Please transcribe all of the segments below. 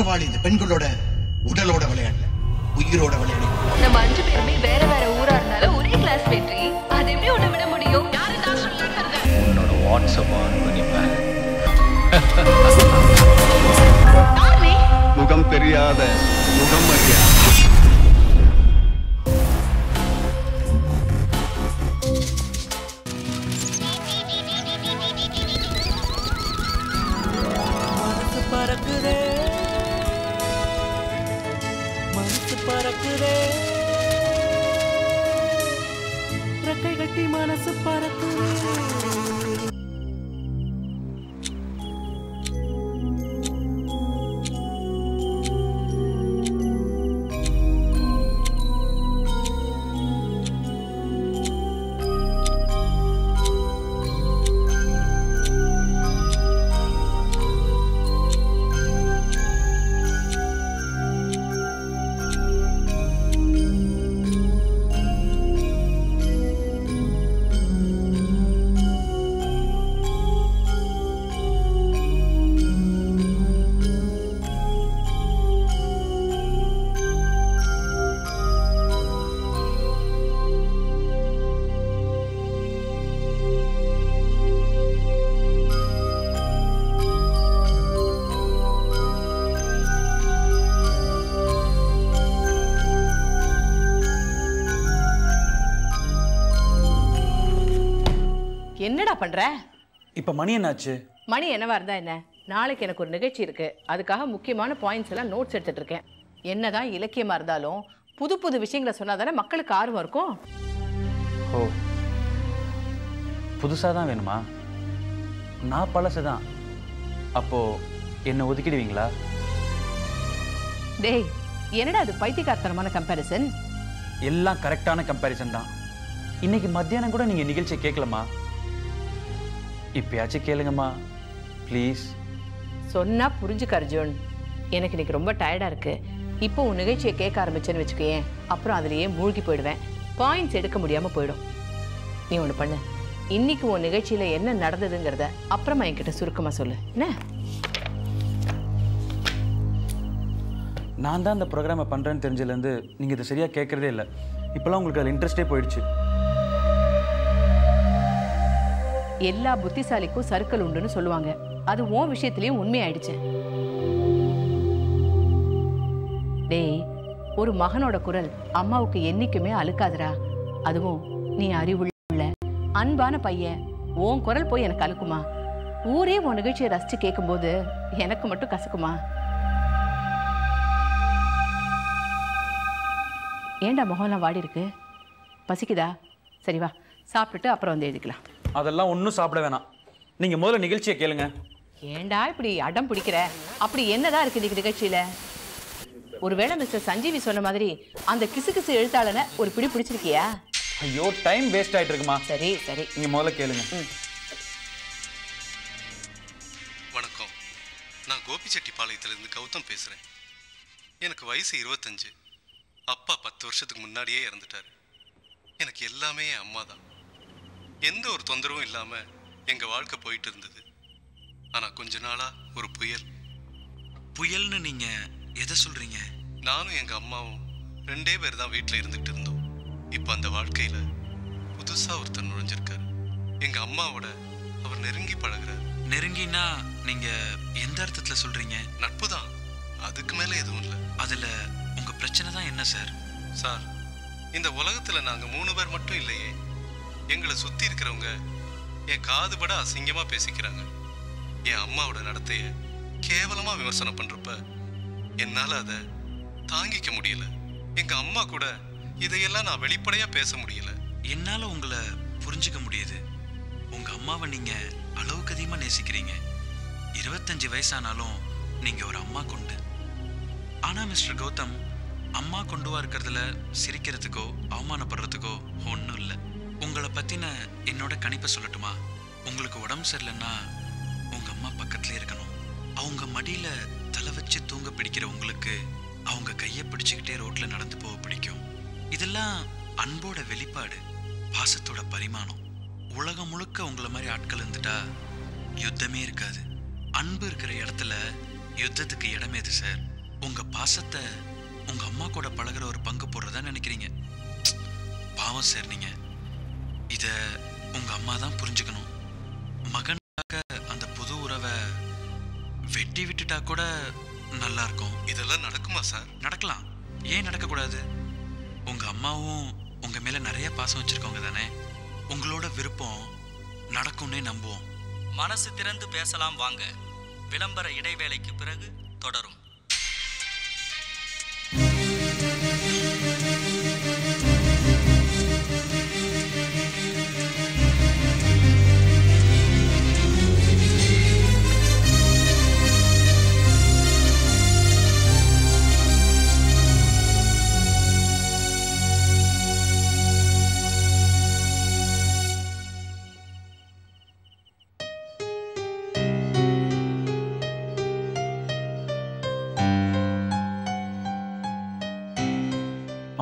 சவால் இந்த பெண்களோட உடலோட விளையாடல, உயிரோட விளையாடு. நம்ம 5 பேருமே வேற வேற ஊரா இருந்தாலும் ஒரே கிளாஸ் வெற்றி. அது எப்படி உன்னை விட முடியும்? யாரு தான் சொல்லிருக்காங்க? உன்னோட வாட்ஸ்அப் ஆன் பண்ணிப்பேன். முகம் தெரியாத முகம் அறியா. ரெக்கை கட்டி மனசு பறக்குதே. என்னடா பண்ற? இப்ப மணி என்னாச்சு? மணி என்னவா இருந்தா என்ன? நாளைக்கு எனக்கு ஒரு நிகழ்ச்சி இருக்கு. அதுக்காக முக்கியமான பாயிண்ட்ஸ் எல்லாம் நோட்ஸ் எடுத்துட்டு இருக்கேன். என்னதான் இலக்கியமா இருந்தாலும் புது புது விஷயங்களை சொன்னாதானே மக்களுக்கு ஆர்வம் இருக்கும். ஓ, புதுசா தான் வேணுமா? நான் பழசுதான். அப்போ என்ன ஒதுக்கிடுவீங்களா? டேய், என்னடா அது பைத்தியக்காரத்தனமான கம்பேரிசன்? எல்லாம் கரெக்டான கம்பேரிசன் தான். இன்னைக்கு மத்தியானம் கூட நீங்க நிகழ்ச்சியை கேட்கலாமா? இப்பயாச்சும் கேளுங்கம்மா ப்ளீஸ். சொன்னா புரிஞ்சுக்க அர்ஜுன். எனக்கு இன்னைக்கு ரொம்ப டயர்டா இருக்கு. இப்போ உன் நிகழ்ச்சியை கேட்க ஆரம்பிச்சேன்னு வச்சுக்கேன், அப்புறம் அதுலயே மூழ்கி போயிடுவேன். பாயிண்ட்ஸ் எடுக்க முடியாம போயிடும். நீ ஒண்ணு பண்ணு, இன்னைக்கு உன் நிகழ்ச்சியில என்ன நடந்ததுங்கிறத அப்புறமா என்கிட்ட சுருக்கமா சொல்லு. என்ன? நான் தான் இந்த ப்ரோக்ராமை பண்றேன்னு தெரிஞ்சதுலேருந்து நீங்க இதை சரியா கேட்கறதே இல்லை. இப்பெல்லாம் உங்களுக்கு அதில் இன்ட்ரெஸ்டே போயிடுச்சு. எல்லா புத்திசாலிக்கும் சர்க்கிள் உண்டுன்னு சொல்லுவாங்க. அது உன் விஷயத்திலயும் உண்மையாயிடுச்சு. டேய், ஒரு மகனோட குரல் அம்மாவுக்கு என்னைக்குமே அழுக்காதுரா. அதுவும் நீ அறிவுள்ள அன்பான பையன், உன் குரல் போய் எனக்கு அழுக்குமா? ஊரே உன் நிகழ்ச்சியை ரசிச்சு கேட்கும்போது எனக்கு மட்டும் கசக்குமா? ஏண்டா முகம்லாம் வாடி இருக்கு? பசிக்குதா? சரி வா, சாப்பிட்டுட்டு அப்புறம் வந்து எழுதிக்கலாம். அதெல்லாம் ஒன்றும் சாப்பிட வேணாம். நீங்க முதல்ல நிகழ்ச்சியை கேளுங்க. ஏண்டா இப்படி அடம் பிடிக்கிற? அப்படி என்னதான் இருக்கு இன்னைக்கு நிகழ்ச்சியில? ஒருவேளை மிஸ்டர் சஞ்சீவி சொன்ன மாதிரி அந்த கிசு கிசு எழுத்தாளனை ஒரு பிடி பிடிச்சிருக்கியா? ஐயோ, டைம் வேஸ்ட் ஆயிட்டு இருக்குமா. சரி சரி, நீங்க முதல்ல கேளுங்க. வணக்கம், நான் கோபிச்செட்டிப்பாளையத்திலிருந்து கௌதம் பேசுறேன். எனக்கு வயசு 25. அப்பா 10 வருஷத்துக்கு முன்னாடியே இறந்துட்டாரு. எனக்கு எல்லாமே என் அம்மா தான். எந்த ஒரு தொந்தரவும் இல்லாம எங்க வாழ்க்கை போயிட்டு இருந்தது. ஆனா கொஞ்ச நாளா ஒரு புயல்னு நீங்க எதை சொல்றீங்க? நானும் எங்க அம்மாவும் 2 பேர் தான் வீட்டுல இருந்துகிட்டு இருந்தோம். இப்ப அந்த வாழ்க்கையில புதுசா ஒருத்தர் நுழைஞ்சிருக்காரு. எங்க அம்மாவோட அவர் நெருங்கி பழகுறாரு. நெருங்கினா நீங்க எந்த அர்த்தத்துல சொல்றீங்க? நட்பு தான், அதுக்கு மேல எதுவும் இல்லை. அதுல உங்க பிரச்சனை தான் என்ன சார்? சார், இந்த உலகத்துல நாங்க 3 பேர் மட்டும் இல்லையே. எங்களை சுத்தி இருக்கிறவங்க என் காதுபட அசிங்கமா பேசிக்கிறாங்க. என் அம்மாவோட நடத்தைய கேவலமா விமர்சனம் பண்றப்ப என்னால அதை தாங்கிக்க முடியல. எங்க அம்மா கூட இதையெல்லாம் நான் வெளிப்படையா பேச முடியல. என்னால உங்களை புரிஞ்சுக்க முடியுது. உங்க அம்மாவை நீங்க அளவுக்கு அதிகமா நேசிக்கிறீங்க. 25 வயசானாலும் நீங்க ஒரு அம்மா கொண்டு. ஆனா மிஸ்டர் கௌதம், அம்மா கொண்டுவா இருக்கிறதுல சிரிக்கிறதுக்கோ அவமானப்படுறதுக்கோ ஒன்றும் இல்லை. உங்களை பத்தின என்னோட கணிப்பை சொல்லட்டுமா? உங்களுக்கு உடம்பு சரியில்லைன்னா உங்க அம்மா பக்கத்துல இருக்கணும். அவங்க மடியில தலை வச்சு தூங்க பிடிக்கிற உங்களுக்கு அவங்க கையை பிடிச்சுக்கிட்டே ரோட்ல நடந்து போக பிடிக்கும். இதெல்லாம் அன்போட வெளிப்பாடு, பாசத்தோட பரிமாணம். உலகம் முழுக்க உங்களை மாதிரி ஆட்கள் இருந்துட்டா யுத்தமே இருக்காது. அன்பு இருக்கிற இடத்துல யுத்தத்துக்கு இடம் எது சார்? உங்க பாசத்தை உங்க அம்மா கூட பழகுற ஒரு பங்கு போடுறதா நினைக்கிறீங்க. பாவம் சார், நீங்க இத உங்க அம்மா தான் புரிஞ்சுக்கணும். மகனுக்காக அந்த புது உறவை வெட்டி விட்டுட்டா கூட நல்லா இருக்கும். இதெல்லாம் நடக்குமா சார்? நடக்கலாம், ஏன் நடக்கக்கூடாது? உங்க அம்மாவும் உங்க மேல நிறைய பாசம் வச்சிருக்கவங்க தானே. உங்களோட விருப்பம் நடக்கும்னே நம்புவோம். மனசு திறந்து பேசலாம் வாங்க. விளம்பர இடைவேளைக்கு பிறகு தொடரும்.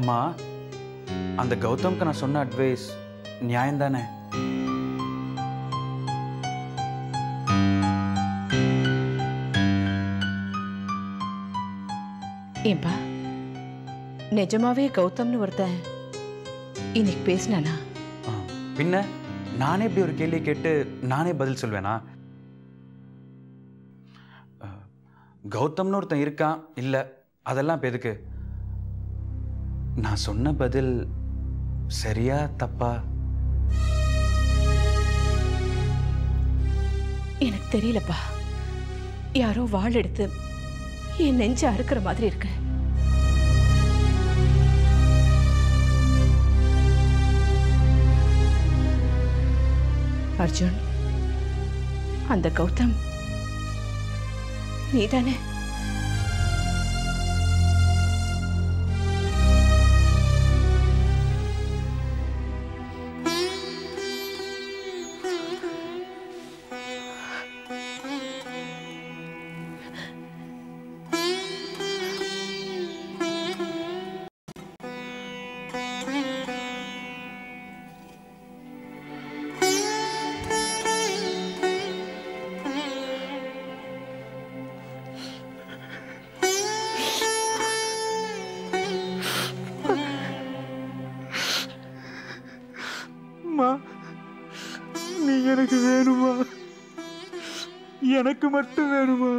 அம்மா, அந்த கௌதம்க்கு நான் சொன்ன அட்வைஸ் நியாயம்தானே? ஏன்பா, நிஜமாவே கௌதம்னு ஒருத்தன் இன்னைக்கு பேசினானா? பின்ன நானே இப்படி ஒரு கேள்வி கேட்டு நானே பதில் சொல்வேனா? கௌதம்னு ஒருத்தன் இருக்கான் இல்லை, அதெல்லாம் இப்போ எதுக்கு? நான் சொன்ன பதில் சரியா தப்பா? எனக்கு தெரியலப்பா. யாரோ வாள் எடுத்து என் நெஞ்ச அறுக்கிற மாதிரி இருக்கு. அர்ஜுன், அந்த கௌதம் நீதானே? நீ எனக்கு வேணுமா? எனக்கு மட்டும் வேணுமா?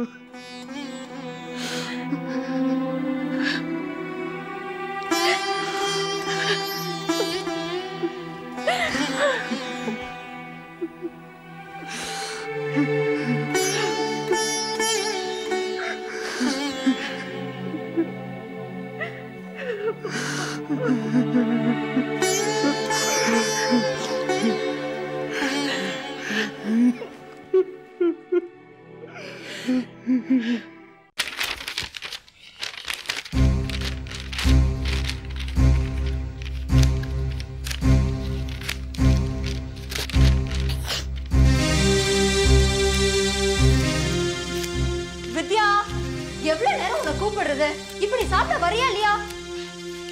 இப்படி சாப்பிட வரியா இல்லையா?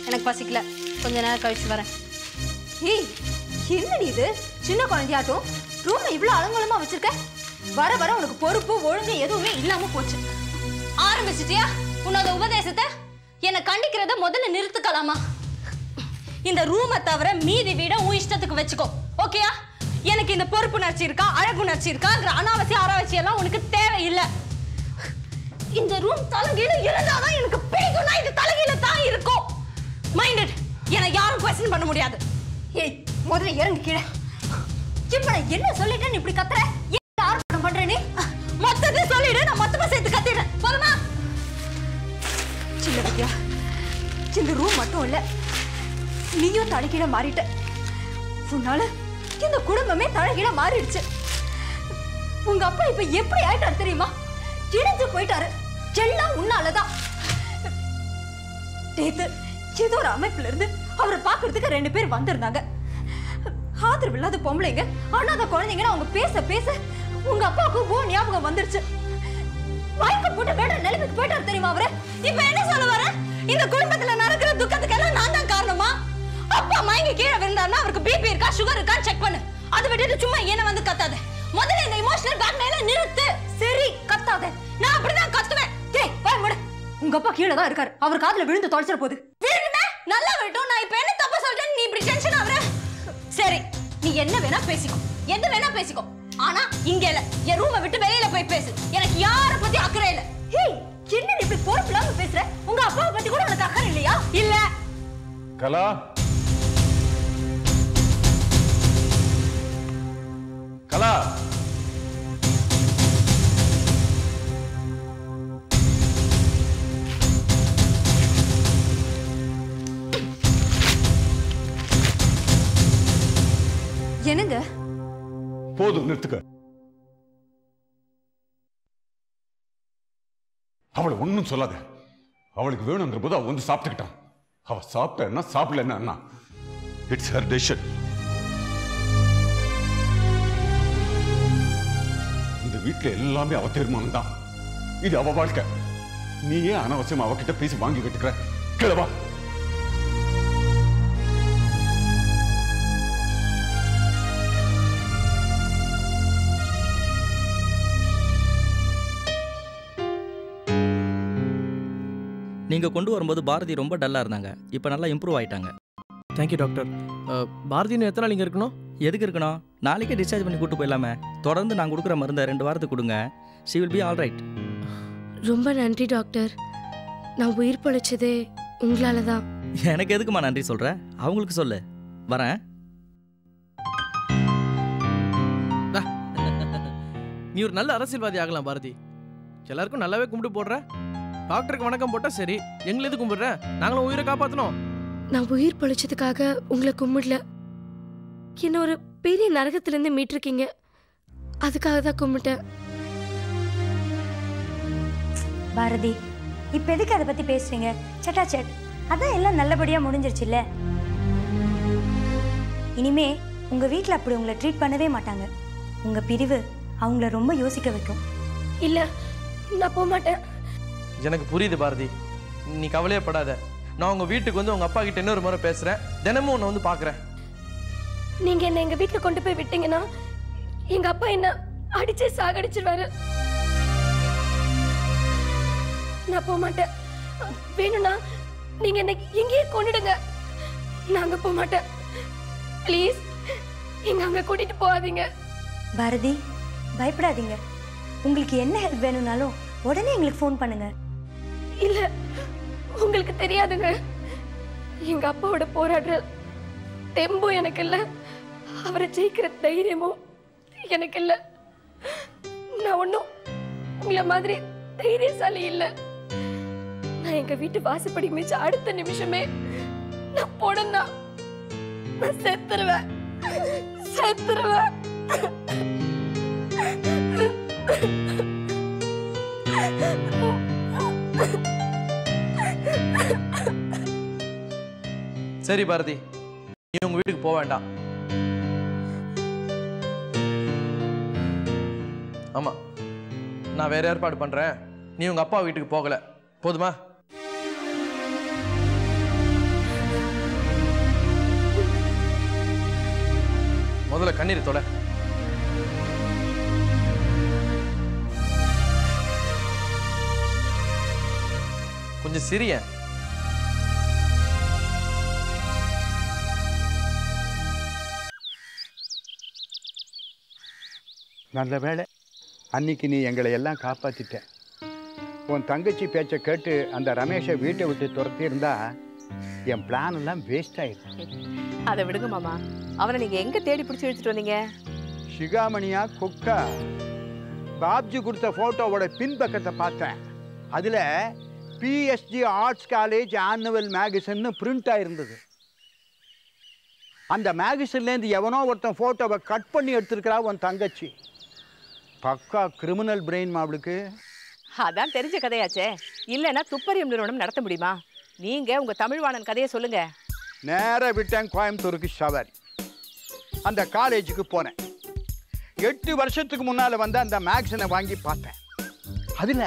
எனக்கு பசிக்கல, கொஞ்ச நேரம் கழிச்சு வரேன். ஏய், என்னடி இது சின்ன குழந்தையாட்டும் ரூம்ல இவ்வளவு அலங்கோலமா வச்சிருக்க? வர வர உனக்கு பொறுப்பு ஒழுங்கு எதுவுமே இல்லாம போச்சு. ஆரம்பிச்சிட்டியா உன்னோட உபதேசத்தை? என்னை கண்டிக்கிறத முதல்ல நிறுத்துக்கலாமா? இந்த ரூமை தவிர மீதி வீட உன் இஷ்டத்துக்கு வச்சுக்கோ, ஓகேயா? எனக்கு இந்த பொறுப்பு நடிச்சு இருக்கா, அழகு நடிச்சு இருக்காங்கிற அனாவசிய ஆராய்ச்சி எல்லாம் உனக்கு தேவையில்லை. இந்த ரூம் தலைகீழ இருந்தாதான் எனக்கு பிடிக்கும்னா இது தலைகீழ தான் இருக்கும். மைண்டட். என்னை யாரும் क्वेश्चन பண்ண முடியாது. ஏய், முதல்ல இறங்கு கீழே. இப்ப நான் என்ன சொல்லிட்டேன்னு இப்படி கத்துற? ஏன் ஆர்ப்பாட்டம் பண்ற நீ? மொத்தத்தை சொல்லிடு, நான் மொத்தமா சேர்த்து கத்திடுறேன். போதுமா? சின்ன வித்யா, இந்த ரூம் மட்டும் இல்ல, நீயும் தலைகீழ மாறிட்ட. உன்னால இந்த குடும்பமே தலைகீழ மாறிடுச்சு. உங்க அப்பா இப்ப எப்படி ஆயிட்டாரு தெரியுமா? இடிஞ்சு போயிட்டாரு. எல்லாம் உன்னாலதான். ஏதோ ஒரு அமைப்புல இருந்து அவரை பாக்குறதுக்கு 2 பேர் வந்திருந்தாங்க. ஆதரவு இல்லாத பொம்பளைங்க, அனாதை குழந்தைங்க அவங்க பேச பேச உங்க அப்பாவுக்கு ஞாபகம் வந்துருச்சு. வாய்க்கு போட்டு வேற நிலைமைக்கு போயிட்டாரு தெரியுமா அவரு? இப்ப என்ன சொல்ல வர? இந்த குடும்பத்துல நடக்கிற துக்கத்துக்கெல்லாம் நான் தான் காரணமா? அப்பா மயங்கி கீழே விழுந்தாருன்னா அவருக்கு பிபி இருக்கா, சுகர் இருக்கான்னு செக் பண்ணு. அதை விட்டுட்டு சும்மா என்ன வந்து கத்தாத. முதல்ல இந்த இமோஷனல் பேக்மெயில நிறுத்து. சரி, கத்தாத. நான் அப்படிதான் கத்துவேன். டேய், வாய் மூடு. உங்க அப்பா கீழே தான் இருக்காரு. அவர் காதுல விழுந்து தொலைச்சிட போகுது. விழுந்துமே நல்லா விட்டும். நான் இப்ப என்ன தப்பா சொல்றேன்? நீ இப்படி டென்ஷன் ஆகுற? சரி, நீ என்ன வேணா பேசிக்கோ, என்ன வேணா பேசிக்கோ. ஆனா இங்க இல்ல, என் ரூமை விட்டு வெளியில போய் பேசு. எனக்கு யார பத்தி அக்கறை இல்ல. ஹேய், என்ன இப்படி பொறுப்பில்லாம பேசுற? உங்க அப்பாவை பத்தி கூட உனக்கு அக்கறை இல்லையா? இல்ல. கலா, கலா, என்னங்க? போதும், நிறுத்துக்க. அவளை ஒன்னும் சொல்லாத. அவளுக்கு வேணுங்கிற போது அவ வந்து சாப்பிட்டுக்கிட்டான். அவ சாப்பிட்டா சாப்பிடலன்னா இட்ஸ் ஹர் டெசிஷன். இந்த வீட்டுல எல்லாமே அவ தீர்மானம் தான். இது அவ வாழ்க்கை. நீ ஏன் அனாவசியம் அவகிட்ட பேசி வாங்கி கட்டுக்கிற? கிளவா. நீங்கள் கொண்டு வரும்போது பாரதி ரொம்ப டல்லாக இருந்தாங்க. இப்போ நல்லா இம்ப்ரூவ் ஆகிட்டாங்க. Thank you doctor. பாரதின்னு எத்தனை நாள் இங்கே இருக்கணும்? எதுக்கு இருக்கணும்? நாளைக்கே டிஸ்சார்ஜ் பண்ணி கூட்டு போயிடலாமே. தொடர்ந்து நான் கொடுக்குற மருந்தை 2 வாரத்துக்கு கொடுங்க. She will be all right. ரொம்ப நன்றி டாக்டர். நான் உயிர் பொழைச்சதே உங்களால தான். எனக்கு எதுக்குமா நன்றி சொல்கிறேன்? அவங்களுக்கு சொல்லு. வரேன். நீ ஒரு நல்ல அரசியல்வாதி ஆகலாம் பாரதி. எல்லாருக்கும் நல்லாவே கும்பிட்டு போடுற. டாக்டருக்கு வணக்கம் போட்டா சரி, எங்களை எது கும்பிடுற? நாங்களும் உயிரை காப்பாற்றணும். நான் உயிர் பொழைச்சதுக்காக உங்களை கும்பிடல. என்ன ஒரு பெரிய நரகத்திலேருந்து மீட்டிருக்கீங்க, அதுக்காக தான் கும்பிட்டேன். பாரதி, இப்ப எதுக்கு அதை பத்தி பேசுறீங்க? சட்டா சட், அதான் எல்லாம் நல்லபடியா முடிஞ்சிருச்சுல்ல. இனிமே உங்க வீட்டில் அப்படி உங்களை ட்ரீட் பண்ணவே மாட்டாங்க. உங்க பிரிவு அவங்கள ரொம்ப யோசிக்க வைக்கும். இல்ல, நான் போக மாட்டேன். எனக்கு புரியுது பாரதி, நீ கவலையே படாத. நான் உங்க வீட்டுக்கு வந்து உங்க அப்பா கிட்ட இன்னொரு முறை பேசுறேன். தினமும் உன்னை வந்து பாக்குறேன். நீங்க என்ன எங்க வீட்டுல கொண்டு போய் விட்டீங்கன்னா எங்க அப்பா என்ன அடிச்சே சாகடிச்சிருவாரு. நான் போக மாட்டேன். வேணும்னா நீங்க என்ன எங்கேயே கொண்டுடுங்க. நாங்க போக மாட்டேன். ப்ளீஸ் எங்க அங்க கூட்டிட்டு போகாதீங்க. பாரதி, பயப்படாதீங்க. உங்களுக்கு என்ன ஹெல்ப் வேணும்னாலும் உடனே எங்களுக்கு ஃபோன் பண்ணுங்க. இல்ல, உங்களுக்கு தெரியாதுங்க. எங்க அப்பாவோட போராடுற தெம்பும் எனக்கு இல்ல, அவரை ஜெயிக்கிற தைரியமும் எனக்கு இல்ல. நான் ஒன்னும் உங்களை மாதிரி தைரியசாலி இல்ல. நான் எங்க வீட்டு வாசப்படி மிச்ச அடுத்த நிமிஷமே நான் போனா நான் செத்துருவேன். சரி பாரதி, நீ உங்க வீட்டுக்கு போக வேண்டாம். ஆமா, நான் வேற ஏற்பாடு பண்றேன். நீ உங்க அப்பா வீட்டுக்கு போகல, போதுமா? முதல்ல கண்ணீர் தொலை. கொஞ்சம் சிரிய. நல்ல வேளை அன்னைக்கு நீ எங்களை எல்லாம் காப்பாத்திட்ட. உன் தங்கச்சி பேச்சை கேட்டு அந்த ரமேஷை வீட்டை விட்டு துரத்தி இருந்தா என் பிளான் எல்லாம் வேஸ்ட் ஆயிடுச்சு. அதை விடுங்க மாமா. அவனை நீங்க எங்க தேடி பிடிச்சி எடுத்துட்டு வந்தீங்க? சிகாமணியா கொக்கா பாப்ஜி கொடுத்த போட்டோவோட பின்பக்கத்தை பார்த்தேன். அதுல PSG ஆர்ட்ஸ் காலேஜ் ஆனுவல் மேகசின்னு பிரிண்ட் ஆயிருந்தது. அந்த மேகசின்லேருந்து எவனோ ஒருத்தன் போட்டோவை கட் பண்ணி எடுத்திருக்கிறா உன் தங்கச்சி. பக்கா கிரிமினல் பிரெயின் மாவளுக்கு. அதான் தெரிஞ்ச கதையாச்சே. இல்லைன்னா துப்பறியும் நிறுவனம் நடத்த முடியுமா? நீங்க உங்க தமிழ்வாணன் கதையை சொல்லுங்க. நேர விட்டேன் கோயம்புத்தூருக்கு சவாரி. அந்த காலேஜுக்கு போனேன். 8 வருஷத்துக்கு முன்னால வந்து அந்த மேகசினை வாங்கி பார்த்தேன். அதுல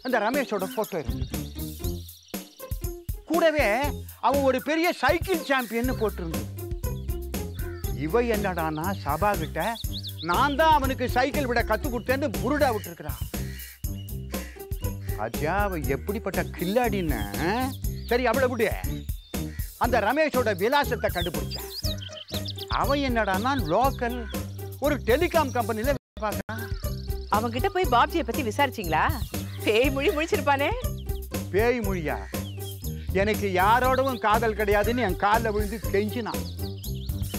அந்த ரமேஷோட போட்டோ இருக்கு. கூடவே அவன் ஒரு பெரிய சைக்கிள் சாம்பியன் போட்டிருந்தது. இவ என்னடானா சபா கிட்ட நான் தான் அவனுக்கு சைக்கிள் விட கத்து கொடுத்தேன்னு புருடா விட்டுருக்கிறான். பாத்தியா அவ எப்படிப்பட்ட கில்லாடின்னு. சரி அவளை விடு. அந்த ரமேஷோட விலாசத்தை கண்டுபிடிச்சேன். அவன் என்னடான்னா லோக்கல் ஒரு டெலிகாம் கம்பெனில பார்க்கறான். அவன்கிட்ட போய் பாப்ஜியை பத்தி விசாரிச்சிங்களா? பேய் மொழி முழிச்சிருப்பானே. பேய் மொழியா? எனக்கு யாரோடவும் காதல் கிடையாதுன்னு என் காலில் விழுந்து கெஞ்சினான்.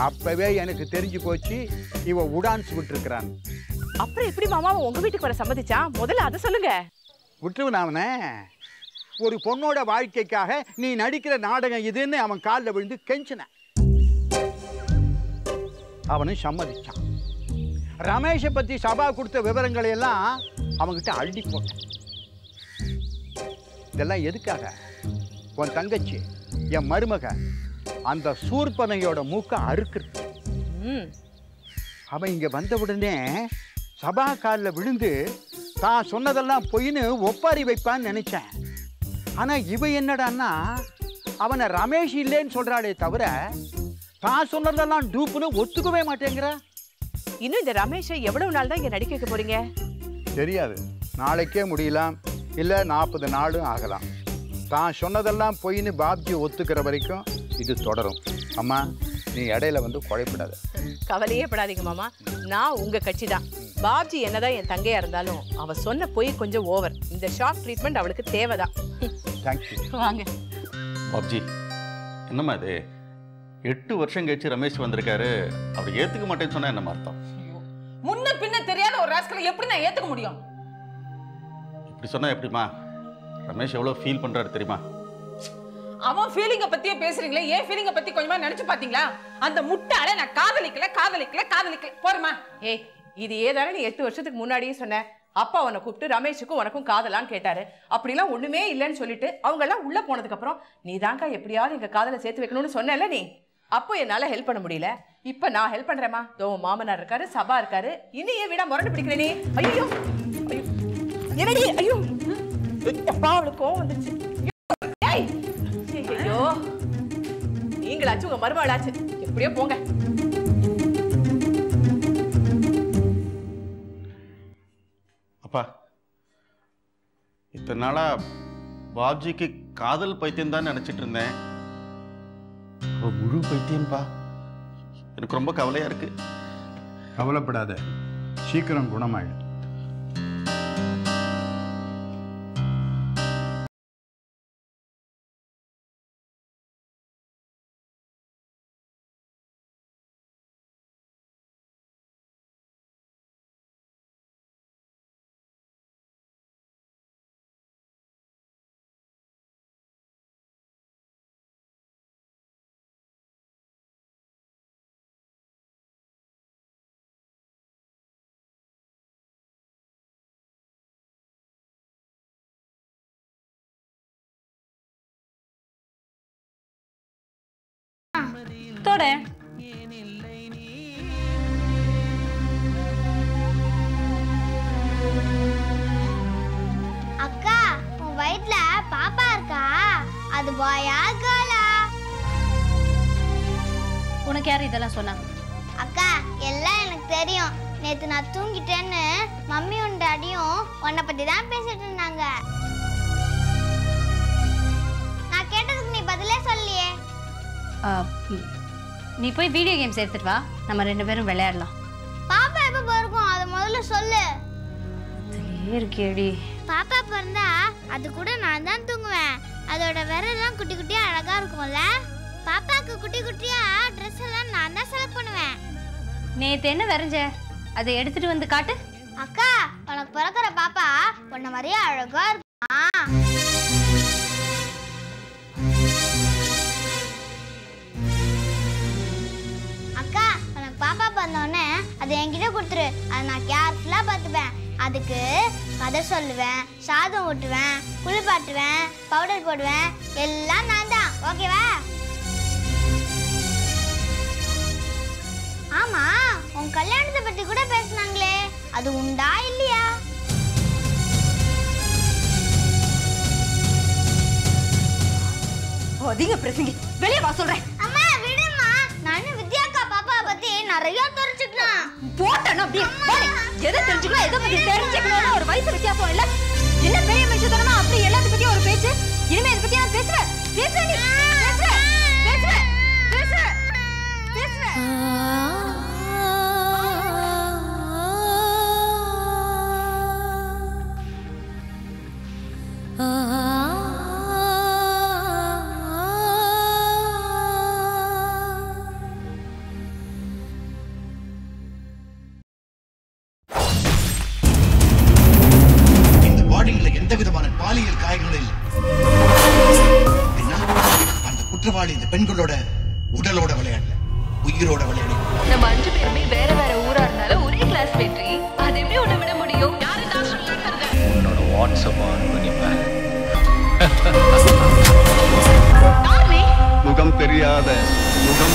அப்பவே எனக்கு தெரிஞ்சு போச்சு இவ உடான்ஸ் விட்டுருக்கிறான். அப்புறம் எப்படி மாமா உங்க வீட்டுக்கு வர சம்மதிச்சான்? முதல்ல அதை சொல்லுங்க. விட்டுருவன் அவனை. ஒரு பொண்ணோட வாழ்க்கைக்காக நீ நடிக்கிற நாடகம் இதுன்னு அவன் காலில் விழுந்து கெஞ்சின. அவனும் சம்மதிச்சான். ரமேஷை பத்தி சபா கொடுத்த விவரங்களை எல்லாம் அவன்கிட்ட அள்ளி போட்டேன். இதெல்லாம் எதுக்காக? உன் தங்கச்சி என் மருமக அந்த சூர்பனையோட மூக்க அறுக்கிறது. அவன் இங்க வந்த உடனே சபா காலில் விழுந்து தான் சொன்னதெல்லாம் பொய்ன்னு ஒப்பாரி வைப்பான்னு நினைச்சேன். ஆனா இவ என்னடான்னா அவனை ரமேஷ் இல்லைன்னு சொல்றாளே தவிர தான் சொன்னதெல்லாம் டூப்புன்னு ஒத்துக்கவே மாட்டேங்கிற. இன்னும் இந்த ரமேஷை எவ்வளவு நாள் தான் இங்க நடிக்க வைக்க போறீங்க? தெரியாது. நாளைக்கே முடியலாம், இல்லை 40 நாளும் ஆகலாம். தான் சொன்னதெல்லாம் பொய்ன்னு பாப்ஜி ஒத்துக்கிற வரைக்கும் இது தொடரும். அம்மா நீ இடையில வந்து குழைப்பிடாத. கவலையே படாதீங்க மாமா, நான் உங்க கட்சி தான். பாப்ஜி என்னதான் என் தங்கையா இருந்தாலும் அவ சொன்ன பொய் கொஞ்சம் ஓவர். இந்த ஷாக் ட்ரீட்மெண்ட் அவளுக்கு தேவைதான். தேங்க்யூ. வாங்க. பாப்ஜி என்னம்மா இது? 8 வருஷம் கழிச்சு ரமேஷ் வந்திருக்காரு, அவர் ஏத்துக்க மாட்டேன்னு சொன்னா என்ன அர்த்தம்? முன்ன பின்ன தெரியாத ஒரு ராஸ்கலை எப்படி நான் ஏத்துக்க முடியும்? இப்படி சொன்னா எப்படிமா? ரமேஷ் எவ்வளவு ஃபீல் பண்றாரு தெரியுமா? அவன் ஃபீலிங்க பத்தியே பேசுறீங்களே, ஏன் ஃபீலிங்க பத்தி கொஞ்சமா நினைச்சு பாத்தீங்களா? அந்த முட்டாளை நான் காதலிக்கல போறமா? ஏய், இது ஏதானே நீ 8 வருஷத்துக்கு முன்னாடியே சொன்ன. அப்பா அவனை கூப்பிட்டு ரமேஷுக்கும் உனக்கும் காதலான்னு கேட்டாரு. அப்படிலாம் ஒண்ணுமே இல்லைன்னு சொல்லிட்டு அவங்க எல்லாம் உள்ள போனதுக்கு அப்புறம் நீ தாங்க எப்படியாவது எங்க காதலை சேர்த்து வைக்கணும்னு சொன்னல நீ. அப்போ என்னால ஹெல்ப் பண்ண முடியல. இப்ப நான் ஹெல்ப் பண்றேமா. தோ மாமனார் இருக்காரு, சபா இருக்காரு. இன்னும் ஏன் விட முரண்டு பிடிக்கிற நீ? ஐயோ என்னடி? ஐயோ அப்பா அவளுக்கு கோவம் வந்துருச்சு. ஐயோ நீங்களாச்சும் உங்க மருமகளாச்சு, எப்படியோ போங்க. அப்பா இத்தனை நாளா பாப்ஜிக்கு காதல் பைத்தியம் தான் நினைச்சிட்டு இருந்தேன். முழு பைத்தியம்பா. எனக்கு ரொம்ப கவலையா இருக்கு. கவலைப்படாத, சீக்கிரம் குணமாயிடும். தோட அக்கா உன் வயித்துல பாப்பா இருக்கா? அது பாயா கேர்ளா? உனக்கு யாரு இதெல்லாம் சொன்னா? அக்கா எல்லாம் எனக்கு தெரியும். நேத்து நான் தூங்கிட்டேன்னு மம்மியும் டாடியும் உன்னை பத்தி தான் பேசிட்டு இருந்தாங்க. நான் கேட்டதுக்கு நீ பதிலே சொல்லியே. நீ போய் வீடியோ கேம்ஸ் எடுத்துட்டு வா, நம்ம 2 பேரும் விளையாடலாம். பாப்பா எப்ப பிறக்கும் அதை முதல்ல சொல்லு. இருக்கேடி. பாப்பா பிறந்தா அது கூட நான் தான் தூங்குவேன். அதோட விரலாம் குட்டி குட்டியா அழகா இருக்கும்ல. பாப்பாக்கு குட்டி குட்டியா ட்ரெஸ் எல்லாம் நான் தான் செலக்ட் பண்ணுவேன். நேத்து என்ன வரைஞ்ச? அதை எடுத்துட்டு வந்து காட்டு. அக்கா உனக்கு பிறக்கிற பாப்பா உன்ன மாதிரியே அழகா இருக்குமா? அக்கா உனக்கு பாப்பா பிறந்தோடனே அதை என்கிட்ட கொடுத்துரு. அதை நான் கேர்ஃபுல்லா பார்த்துப்பேன். அதுக்கு கதை சொல்லுவேன், சாதம் ஊட்டுவேன், குளிப்பாட்டுவேன், பவுடர் போடுவேன், எல்லாம் நான் தான். ஓகேவா? ஆமா உன் கல்யாணத்தை பத்தி கூட பேசினாங்களே, அது உண்டா இல்லையா? அதிக பிரசங்கி, வெளியே வா சொல்றேன். அம்மா விடுமா, நானும் வித்யாக்கா பாப்பா பத்தி நிறைய தெரிஞ்சுக்கலாம். போட்டேன்னா அப்படியே எதை தெரிஞ்சுக்கலாம், எதை பத்தி தெரிஞ்சுக்கணும்னு ஒரு வயசு வித்தியாசம் இல்ல. என்ன பெரிய மனுஷத்தனமா அப்படி எல்லாத்த பத்தியும் ஒரு பேச்சு? இனிமே இத பத்தி நான் பேசுவேன். பேசுவேன் நீ. பேசுவேன். பேசுவேன். பேசுவேன். பேசுவேன். இந்த பாடியில எந்த விதமான பாலியல் காயங்களும் இல்லை. அந்த குற்றவாளி இந்த பெண்களோட உடலோட விளையாடல, உயிரோட விளையாடி. நம்ம 5 பேருமே வேற வேற ஊரா இருந்தாலும் ஒரே கிளாஸ் வெற்றி. அது எப்படி உன்னை விட முடியும்? யாரு தான் சொல்றாங்க? உன்னோட வாட்ஸ்அப் ஆன் பண்ணிப்பேன். நானே முகம் தெரியாத முகம்